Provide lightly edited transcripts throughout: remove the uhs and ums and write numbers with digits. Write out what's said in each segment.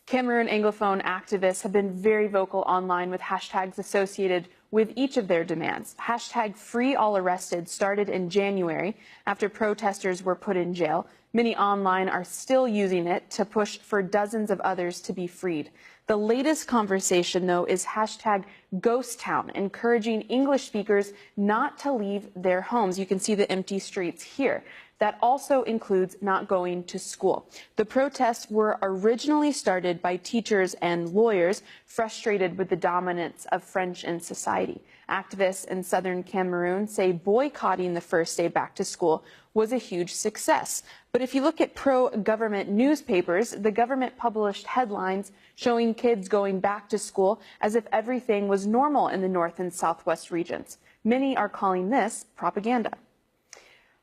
Cameroon Anglophone activists have been very vocal online with hashtags associated with each of their demands. Hashtag Free All Arrested started in January after protesters were put in jail. Many online are still using it to push for dozens of others to be freed. The latest conversation, though, is hashtag Ghost Town, encouraging English speakers not to leave their homes. You can see the empty streets here. That also includes not going to school. The protests were originally started by teachers and lawyers frustrated with the dominance of French in society. Activists in southern Cameroon say boycotting the first day back to school was a huge success. But if you look at pro-government newspapers, the government published headlines showing kids going back to school as if everything was normal in the north and southwest regions. Many are calling this propaganda.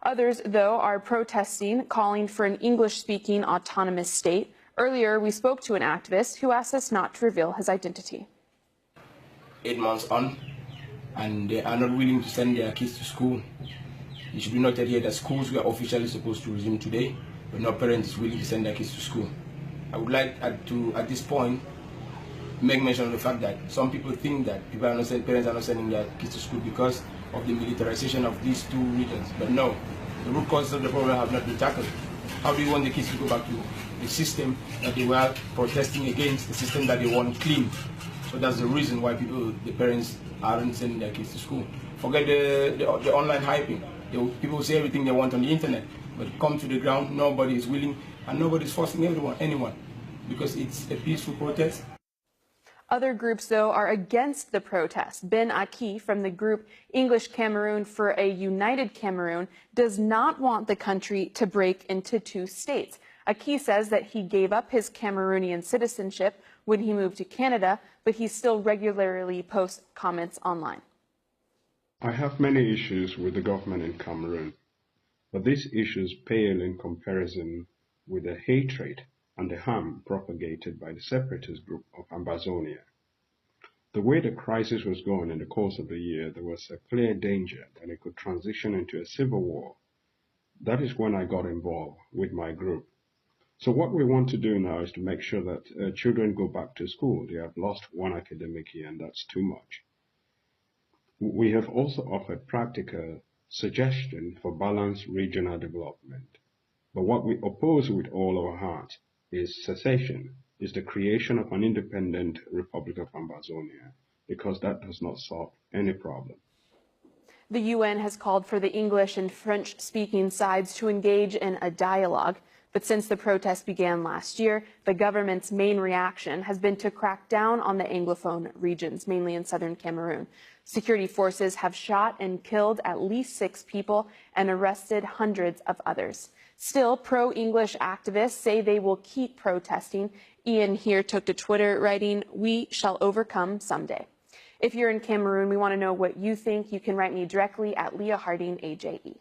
Others, though, are protesting, calling for an English-speaking autonomous state. Earlier, we spoke to an activist who asked us not to reveal his identity. 8 months on, and they are not willing to send their kids to school. It should be noted here that schools were officially supposed to resume today, but no parent is willing to send their kids to school. I would like to, at this point, make mention of the fact that some people think that parents are not sending their kids to school because of the militarization of these two regions. But no, the root causes of the problem have not been tackled. How do you want the kids to go back to the system that they were protesting against, the system that they want clean? So that's the reason why the parents aren't sending their kids to school. Forget the online hyping. People say everything they want on the internet, but come to the ground, nobody is willing, and nobody is forcing anyone, because it's a peaceful protest. Other groups, though, are against the protest. Ben Aki from the group English Cameroon for a United Cameroon does not want the country to break into two states. Aki says that he gave up his Cameroonian citizenship when he moved to Canada, but he still regularly posts comments online. I have many issues with the government in Cameroon, but these issues pale in comparison with the hatred and the harm propagated by the separatist group of Ambazonia. The way the crisis was going in the course of the year, there was a clear danger that it could transition into a civil war. That is when I got involved with my group. So what we want to do now is to make sure that children go back to school. They have lost one academic year, and that's too much. We have also offered practical suggestions for balanced regional development. But what we oppose with all our heart is secession, is the creation of an independent Republic of Ambazonia, because that does not solve any problem. The UN has called for the English and French-speaking sides to engage in a dialogue. But since the protests began last year, the government's main reaction has been to crack down on the Anglophone regions, mainly in southern Cameroon. Security forces have shot and killed at least 6 people and arrested hundreds of others. Still, pro-English activists say they will keep protesting. Ian here took to Twitter, writing, "We shall overcome someday." If you're in Cameroon, we want to know what you think. You can write me directly at Leah Harding, AJE.